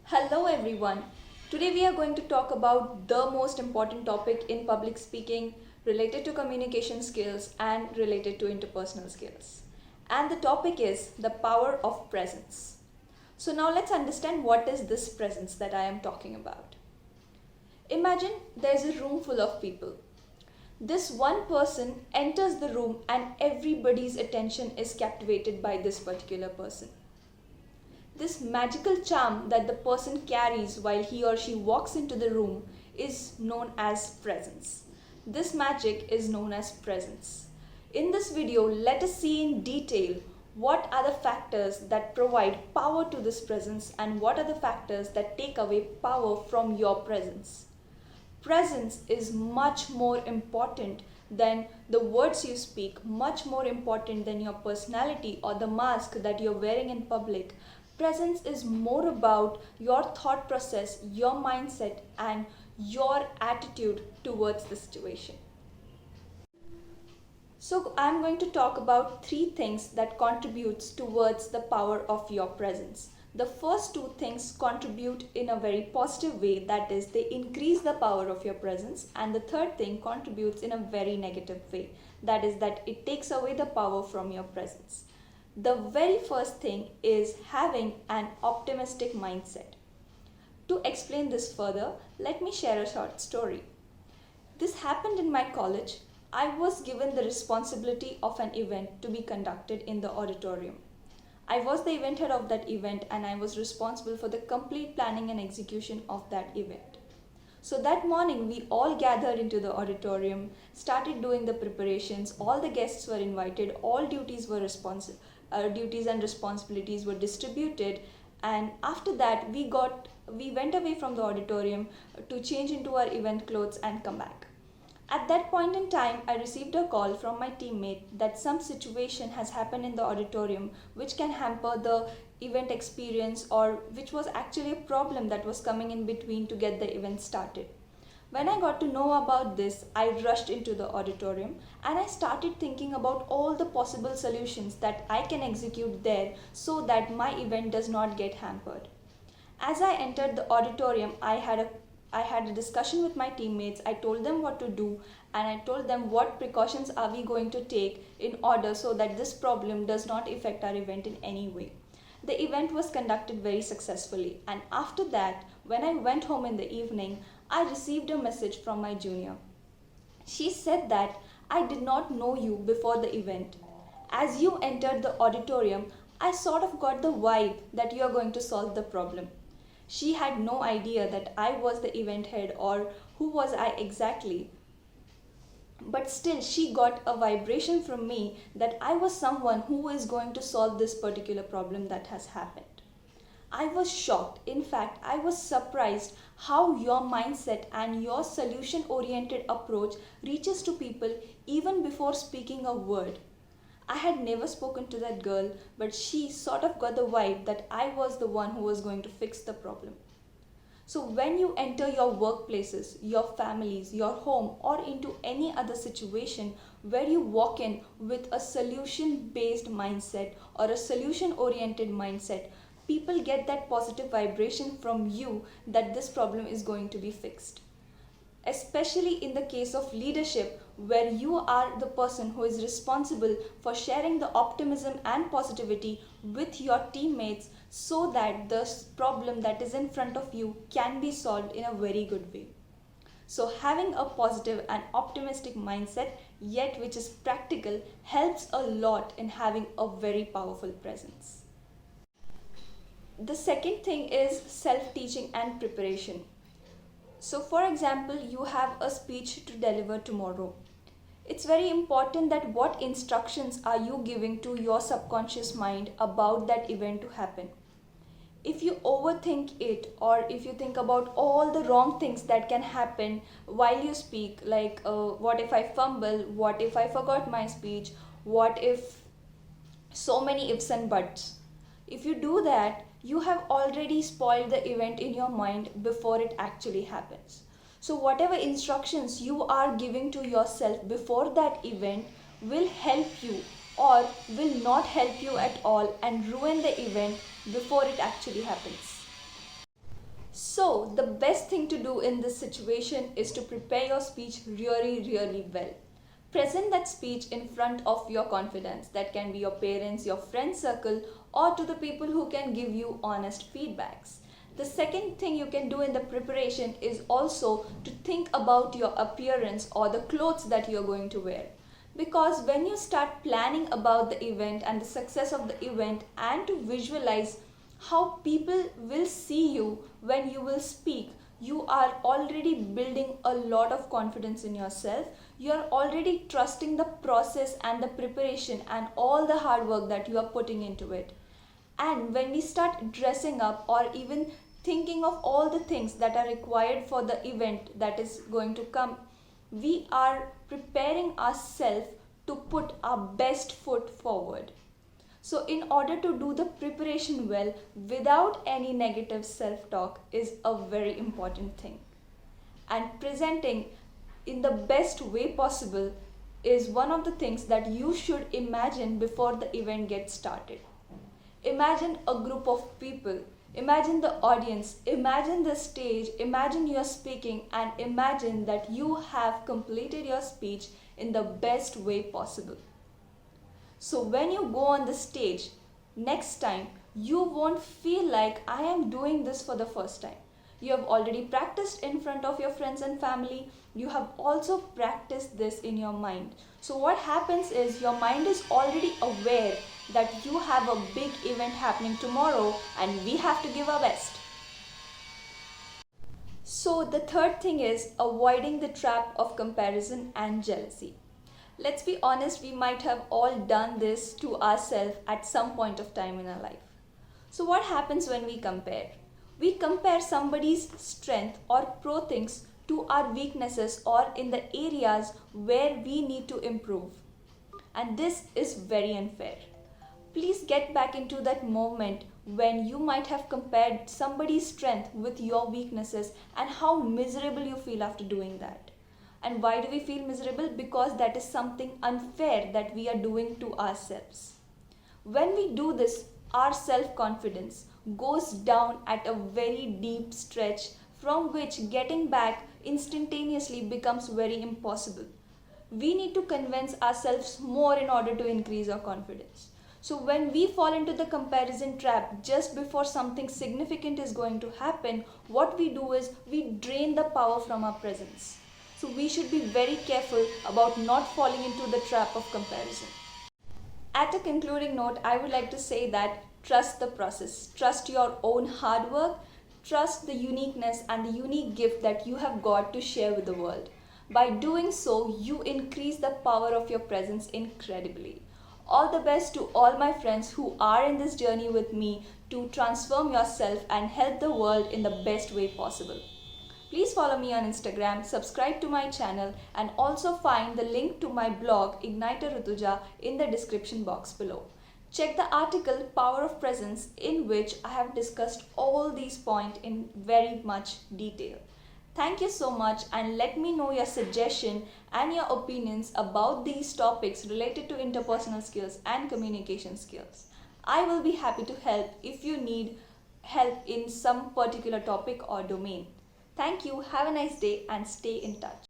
Hello everyone. Today we are going to talk about the most important topic in public speaking related to communication skills and related to interpersonal skills. And the topic is the power of presence. So now let's understand what is this presence that I am talking about. Imagine there's a room full of people. This one person enters the room and everybody's attention is captivated by this particular person. This magical charm that the person carries while he or she walks into the room is known as presence. This magic is known as presence. In this video, let us see in detail what are the factors that provide power to this presence and what are the factors that take away power from your presence. Presence is much more important than the words you speak, much more important than your personality or the mask that you're wearing in public. Presence is more about your thought process, your mindset, and your attitude towards the situation. So I'm going to talk about three things that contributes towards the power of your presence. The first two things contribute in a very positive way, that is, they increase the power of your presence, and the third thing contributes in a very negative way, that is, that it takes away the power from your presence. The very first thing is having an optimistic mindset. To explain this further, let me share a short story. This happened in my college. I was given the responsibility of an event to be conducted in the auditorium. I was the event head of that event and I was responsible for the complete planning and execution of that event. So that morning we all gathered into the auditorium, started doing the preparations, all the guests were invited, all duties and responsibilities were distributed, and after that we went away from the auditorium to change into our event clothes and come back. At that point in time, I received a call from my teammate that some situation has happened in the auditorium which can hamper the event experience, or which was actually a problem that was coming in between to get the event started. When I got to know about this, I rushed into the auditorium and I started thinking about all the possible solutions that I can execute there so that my event does not get hampered. As I entered the auditorium, I had a discussion with my teammates. I told them what to do and I told them what precautions are we going to take in order so that this problem does not affect our event in any way. The event was conducted very successfully, and after that, when I went home in the evening, I received a message from my junior. She said that I did not know you before the event. As you entered the auditorium, I sort of got the vibe that you are going to solve the problem. She had no idea that I was the event head or who was I exactly. But still, she got a vibration from me that I was someone who is going to solve this particular problem that has happened. I was shocked. In fact, I was surprised how your mindset and your solution oriented approach reaches to people even before speaking a word. I had never spoken to that girl, but she sort of got the vibe that I was the one who was going to fix the problem. So when you enter your workplaces, your families, your home, or into any other situation where you walk in with a solution-based mindset or a solution-oriented mindset, people get that positive vibration from you that this problem is going to be fixed. Especially in the case of leadership, where you are the person who is responsible for sharing the optimism and positivity with your teammates so that the problem that is in front of you can be solved in a very good way. So having a positive and optimistic mindset, yet which is practical, helps a lot in having a very powerful presence. The second thing is self-teaching and preparation. So for example, you have a speech to deliver tomorrow. It's very important that what instructions are you giving to your subconscious mind about that event to happen. If you overthink it, or if you think about all the wrong things that can happen while you speak, like what if I fumble, what if I forgot my speech, what if, so many ifs and buts. If you do that, you have already spoiled the event in your mind before it actually happens. So whatever instructions you are giving to yourself before that event will help you or will not help you at all and ruin the event before it actually happens. So, the best thing to do in this situation is to prepare your speech really, really well. Present that speech in front of your confidence. That can be your parents, your friend circle, or to the people who can give you honest feedbacks. The second thing you can do in the preparation is also to think about your appearance or the clothes that you're going to wear. Because when you start planning about the event and the success of the event and to visualize how people will see you when you will speak, you are already building a lot of confidence in yourself. You are already trusting the process and the preparation and all the hard work that you are putting into it. And when we start dressing up or even thinking of all the things that are required for the event that is going to come, we are preparing ourselves to put our best foot forward. So, in order to do the preparation well without any negative self talk is a very important thing. And presenting in the best way possible is one of the things that you should imagine before the event gets started. Imagine a group of people, imagine the audience, imagine the stage, imagine you're speaking, and imagine that you have completed your speech in the best way possible. So when you go on the stage next time, you won't feel like I am doing this for the first time. You have already practiced in front of your friends and family. You have also practiced this in your mind. So what happens is your mind is already aware that you have a big event happening tomorrow and we have to give our best. So the third thing is avoiding the trap of comparison and jealousy. Let's be honest, we might have all done this to ourselves at some point of time in our life. So what happens when we compare? We compare somebody's strength or pro things to our weaknesses or in the areas where we need to improve. And this is very unfair. Please get back into that moment when you might have compared somebody's strength with your weaknesses and how miserable you feel after doing that. And why do we feel miserable? Because that is something unfair that we are doing to ourselves. When we do this, our self-confidence goes down at a very deep stretch from which getting back instantaneously becomes very impossible. We need to convince ourselves more in order to increase our confidence. So when we fall into the comparison trap just before something significant is going to happen, what we do is we drain the power from our presence. So we should be very careful about not falling into the trap of comparison. At a concluding note, I would like to say that trust the process, trust your own hard work, trust the uniqueness and the unique gift that you have got to share with the world. By doing so, you increase the power of your presence incredibly. All the best to all my friends who are in this journey with me to transform yourself and help the world in the best way possible. Please follow me on Instagram, subscribe to my channel, and also find the link to my blog Igniter Rutuja in the description box below. Check the article Power of Presence, in which I have discussed all these points in very much detail. Thank you so much, and let me know your suggestion and your opinions about these topics related to interpersonal skills and communication skills. I will be happy to help if you need help in some particular topic or domain. Thank you, have a nice day, and stay in touch.